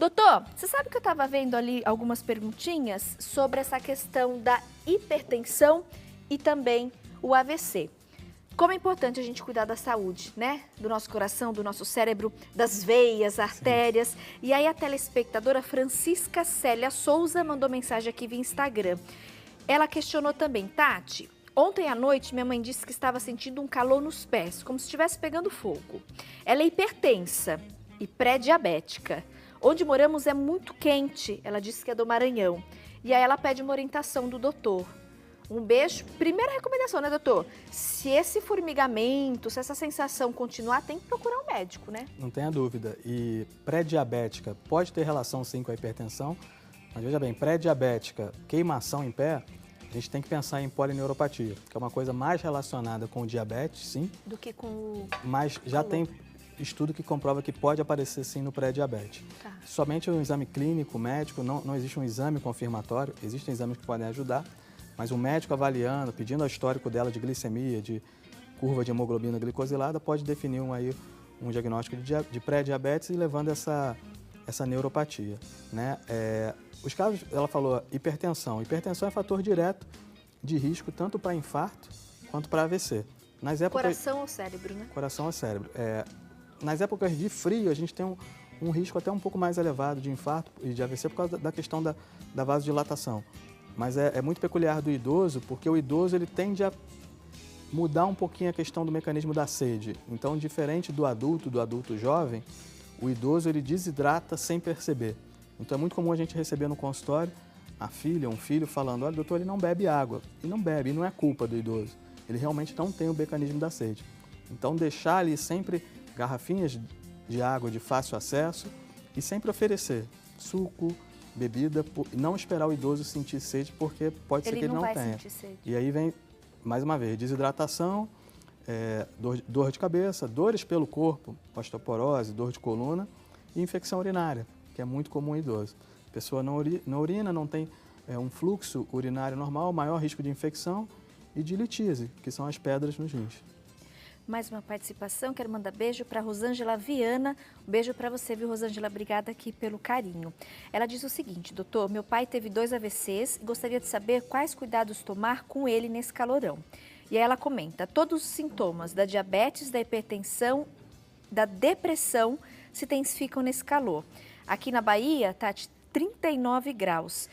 Doutor, você sabe que eu estava vendo ali algumas perguntinhas sobre essa questão da hipertensão e também o AVC. Como é importante a gente cuidar da saúde, né? Do nosso coração, do nosso cérebro, das veias, artérias. Sim. E aí a telespectadora Francisca Célia Souza mandou mensagem aqui via Instagram. Ela questionou também, Tati, ontem à noite minha mãe disse que estava sentindo um calor nos pés, como se estivesse pegando fogo. Ela é hipertensa e pré-diabética. Onde moramos é muito quente, ela disse que é do Maranhão. E aí ela pede uma orientação do doutor. Um beijo. Primeira recomendação, né, doutor? Se esse formigamento, se essa sensação continuar, tem que procurar um médico, né? Não tenha dúvida. E pré-diabética pode ter relação, sim, com a hipertensão. Mas veja bem, pré-diabética, queimação em pé, a gente tem que pensar em polineuropatia, que é uma coisa mais relacionada com o diabetes, sim. Do que com o... Mas já tem estudo que comprova que pode aparecer, sim, no pré-diabetes. Tá. Somente um exame clínico, médico, não existe um exame confirmatório. Existem exames que podem ajudar. Mas o médico avaliando, pedindo o histórico dela de glicemia, de curva de hemoglobina glicosilada, pode definir um diagnóstico de pré-diabetes e levando essa neuropatia, né? Os casos, ela falou, hipertensão. Hipertensão é fator direto de risco tanto para infarto quanto para AVC. Coração ou cérebro, né? Coração ou cérebro. Nas épocas de frio, a gente tem um risco até um pouco mais elevado de infarto e de AVC por causa da questão da vasodilatação. Mas é muito peculiar do idoso, porque o idoso ele tende a mudar um pouquinho a questão do mecanismo da sede. Então, diferente do adulto jovem, o idoso ele desidrata sem perceber. Então, é muito comum a gente receber no consultório a filha, um filho falando, olha, doutor, ele não bebe água. E não bebe, e não é culpa do idoso. Ele realmente não tem o mecanismo da sede. Então, deixar ali sempre garrafinhas de água de fácil acesso e sempre oferecer suco, bebida, e não esperar o idoso sentir sede, porque pode ser que ele não tenha. Sentir sede. E aí vem, mais uma vez, desidratação, dor de cabeça, dores pelo corpo, osteoporose, dor de coluna e infecção urinária, que é muito comum em idoso. A pessoa não urina, não tem um fluxo urinário normal, maior risco de infecção e de litíase, que são as pedras nos rins. Mais uma participação, quero mandar beijo para Rosângela Viana. Um beijo para você, viu, Rosângela? Obrigada aqui pelo carinho. Ela diz o seguinte, doutor, meu pai teve 2 AVCs e gostaria de saber quais cuidados tomar com ele nesse calorão. E aí ela comenta, todos os sintomas da diabetes, da hipertensão, da depressão se intensificam nesse calor. Aqui na Bahia, tá 39 graus.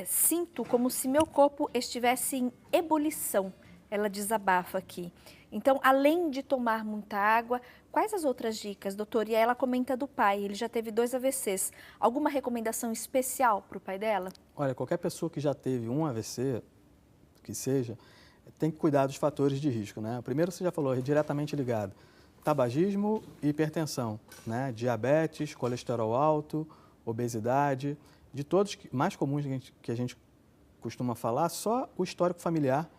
Sinto como se meu corpo estivesse em ebulição. Ela desabafa aqui. Então, além de tomar muita água, quais as outras dicas, doutor? E aí ela comenta do pai, ele já teve 2 AVCs. Alguma recomendação especial para o pai dela? Olha, qualquer pessoa que já teve um AVC, que seja, tem que cuidar dos fatores de risco, né? O primeiro você já falou, é diretamente ligado. Tabagismo e hipertensão, né? Diabetes, colesterol alto, obesidade. De todos mais comuns que a gente costuma falar, só o histórico familiar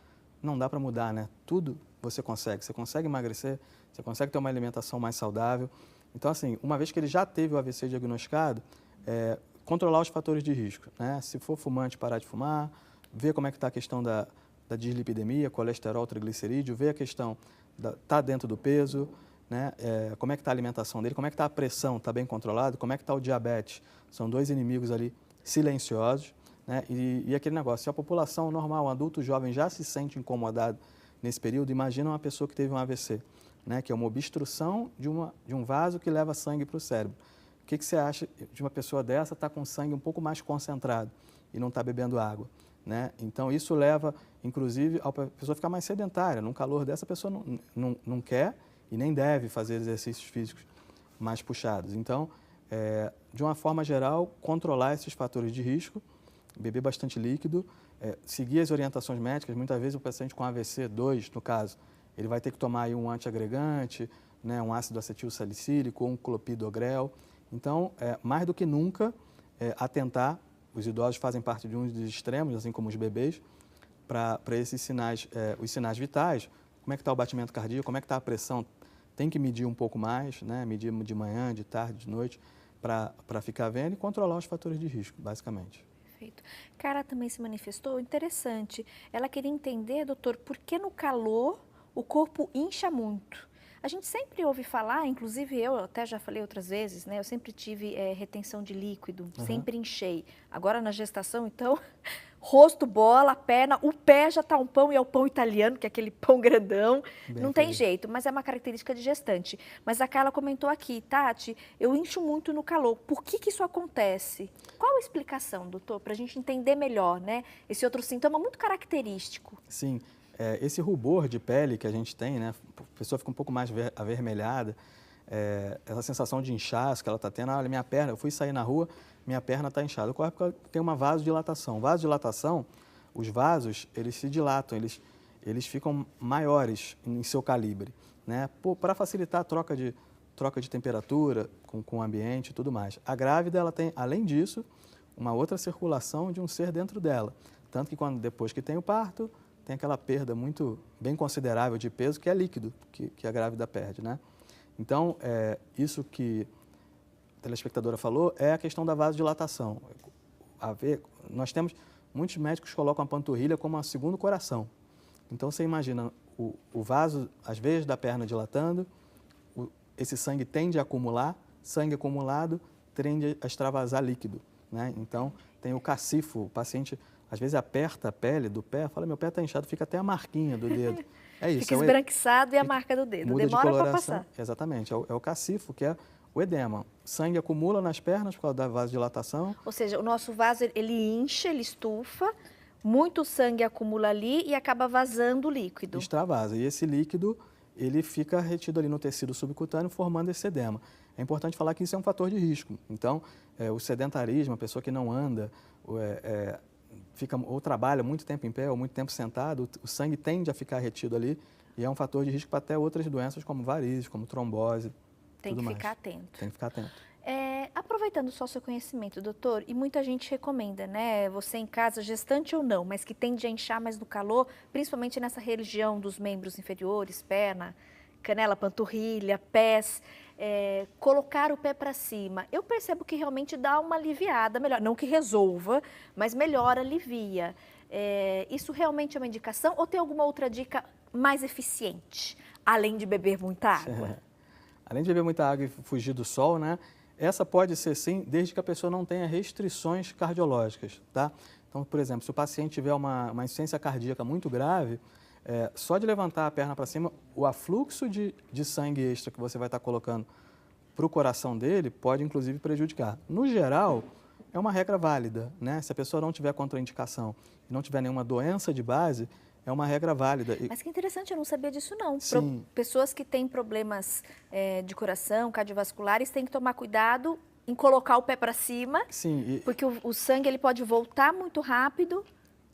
não dá para mudar, né? Tudo você consegue emagrecer, você consegue ter uma alimentação mais saudável. Então, assim, uma vez que ele já teve o AVC diagnosticado, controlar os fatores de risco, né? Se for fumante, parar de fumar, ver como é que está a questão da dislipidemia, colesterol, triglicerídeo, ver a questão tá dentro do peso, né? Como é que está a alimentação dele, como é que está a pressão, está bem controlado, como é que está o diabetes. São 2 inimigos ali silenciosos, né? E aquele negócio, se a população normal, um adulto jovem já se sente incomodado nesse período, imagina uma pessoa que teve um AVC, né? Que é uma obstrução de um vaso que leva sangue para o cérebro. O que você acha de uma pessoa dessa estar com sangue um pouco mais concentrado e não estar bebendo água, né? Então, isso leva, inclusive, a pessoa ficar mais sedentária. Num calor dessa, a pessoa não quer e nem deve fazer exercícios físicos mais puxados. Então, de uma forma geral, controlar esses fatores de risco, beber bastante líquido, seguir as orientações médicas. Muitas vezes o paciente com AVC 2, no caso, ele vai ter que tomar aí um antiagregante, né, um ácido acetil salicílico ou um clopidogrel. Então, mais do que nunca, atentar, os idosos fazem parte de um dos extremos, assim como os bebês, para esses sinais, os sinais vitais, como é que está o batimento cardíaco, como é que está a pressão, tem que medir um pouco mais, né, medir de manhã, de tarde, de noite, para ficar vendo e controlar os fatores de risco, basicamente. Perfeito. Cara também se manifestou, interessante. Ela queria entender, doutor, por que no calor o corpo incha muito? A gente sempre ouve falar, inclusive eu até já falei outras vezes, né? Eu sempre tive retenção de líquido, sempre enchei. Agora na gestação, então, rosto, bola, perna, o pé já tá um pão e é o pão italiano, que é aquele pão grandão. Não tem jeito, mas é uma característica de gestante. Mas a Carla comentou aqui, Tati, eu incho muito no calor. Por que que isso acontece? Qual a explicação, doutor, para a gente entender melhor, né? Esse outro sintoma muito característico. Sim, esse rubor de pele que a gente tem, né? A pessoa fica um pouco mais avermelhada, essa sensação de inchaço que ela está tendo, olha, minha perna, eu fui sair na rua, minha perna está inchada. O corpo tem uma vasodilatação. Vasodilatação, os vasos, eles se dilatam, eles ficam maiores em seu calibre, né? Para facilitar a troca de temperatura com o ambiente e tudo mais. A grávida, ela tem, além disso, uma outra circulação de um ser dentro dela. Tanto que depois que tem o parto, tem aquela perda muito bem considerável de peso, que é líquido, que a grávida perde, né? Então, isso que a telespectadora falou é a questão da vasodilatação. Muitos médicos colocam a panturrilha como um segundo coração. Então, você imagina o vaso, as veias da perna dilatando, esse sangue tende a acumular, sangue acumulado tende a extravasar líquido, né? Então, tem o cacifo, o paciente às vezes aperta a pele do pé, fala, meu pé está inchado, fica até a marquinha do dedo. É isso. Fica esbranquiçado e a marca do dedo, demora para passar. Exatamente, é o cacifo, que é o edema. Sangue acumula nas pernas por causa da vasodilatação. Ou seja, o nosso vaso, ele incha, ele estufa, muito sangue acumula ali e acaba vazando o líquido. Extravasa, e esse líquido, ele fica retido ali no tecido subcutâneo, formando esse edema. É importante falar que isso é um fator de risco. Então, o sedentarismo, a pessoa que não anda, ou trabalha muito tempo em pé ou muito tempo sentado, o sangue tende a ficar retido ali e é um fator de risco para até outras doenças como varizes, como trombose, Tem tudo que mais. ficar atento. Tem que ficar atento. Aproveitando só o seu conhecimento, doutor, e muita gente recomenda, né, você em casa, gestante ou não, mas que tende a inchar mais no calor, principalmente nessa região dos membros inferiores, perna, canela, panturrilha, pés, colocar o pé para cima. Eu percebo que realmente dá uma aliviada, melhor, não que resolva, mas melhora, alivia. Isso realmente é uma indicação ou tem alguma outra dica mais eficiente, além de beber muita água? Além de beber muita água e fugir do sol, né? Essa pode ser sim, desde que a pessoa não tenha restrições cardiológicas, tá? Então, por exemplo, se o paciente tiver uma insuficiência cardíaca muito grave, só de levantar a perna para cima, o afluxo de sangue extra que você vai estar colocando para o coração dele pode, inclusive, prejudicar. No geral, é uma regra válida, né? Se a pessoa não tiver contraindicação e não tiver nenhuma doença de base, é uma regra válida. Mas que interessante, eu não sabia disso não. Sim. Pessoas que têm problemas de coração, cardiovasculares, têm que tomar cuidado em colocar o pé para cima, Sim, porque o sangue ele pode voltar muito rápido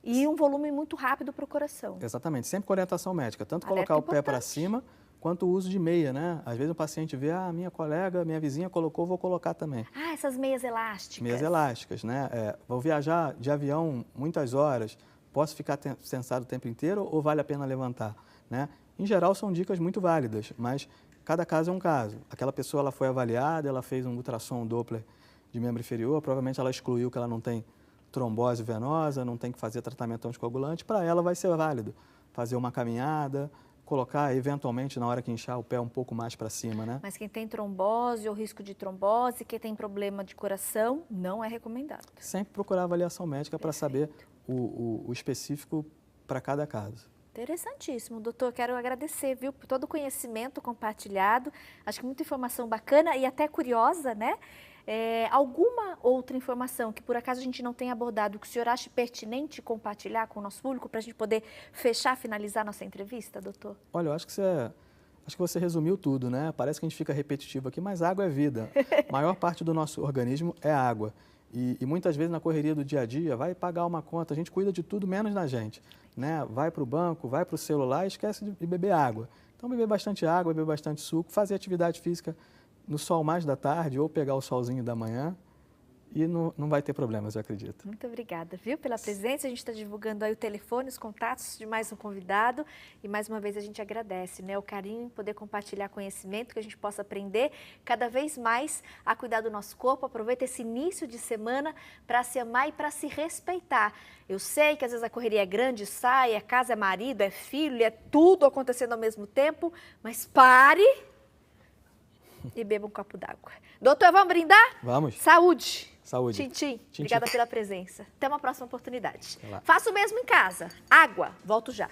e um volume muito rápido para o coração. Exatamente, sempre com orientação médica, tanto colocar o pé para cima, quanto o uso de meia, né? Às vezes o paciente vê, minha colega, minha vizinha colocou, vou colocar também. Essas meias elásticas. Meias elásticas, né? Vou viajar de avião muitas horas, posso ficar sensado o tempo inteiro ou vale a pena levantar, né? Em geral são dicas muito válidas, mas cada caso é um caso. Aquela pessoa ela foi avaliada, ela fez um ultrassom Doppler de membro inferior, provavelmente ela excluiu que ela não tem trombose venosa, não tem que fazer tratamento anticoagulante, para ela vai ser válido fazer uma caminhada, colocar eventualmente na hora que inchar o pé um pouco mais para cima, né? Mas quem tem trombose ou risco de trombose, quem tem problema de coração, não é recomendado. Sempre procurar avaliação médica para saber o específico para cada caso. Interessantíssimo, doutor. Quero agradecer, viu, por todo o conhecimento compartilhado. Acho que muita informação bacana e até curiosa, né? Alguma outra informação que por acaso a gente não tenha abordado, que o senhor acha pertinente compartilhar com o nosso público para a gente poder fechar, finalizar nossa entrevista, doutor? Olha, eu acho que você resumiu tudo, né? Parece que a gente fica repetitivo aqui, mas água é vida. A maior parte do nosso organismo é água. E muitas vezes na correria do dia a dia, vai pagar uma conta, a gente cuida de tudo menos da gente, né? Vai para o banco, vai para o celular e esquece de beber água. Então, beber bastante água, beber bastante suco, fazer atividade física no sol mais da tarde ou pegar o solzinho da manhã e não vai ter problemas, eu acredito. Muito obrigada, viu, pela presença. A gente está divulgando aí o telefone, os contatos de mais um convidado. E mais uma vez a gente agradece, né, o carinho em poder compartilhar conhecimento, que a gente possa aprender cada vez mais a cuidar do nosso corpo. Aproveita esse início de semana para se amar e para se respeitar. Eu sei que às vezes a correria é grande, sai, é casa, é marido, é filho, é tudo acontecendo ao mesmo tempo, mas pare e beba um copo d'água. Doutor, vamos brindar? Vamos. Saúde. Saúde. Tchim, obrigada pela presença. Até uma próxima oportunidade. Até lá. Faça o mesmo em casa. Água. Volto já.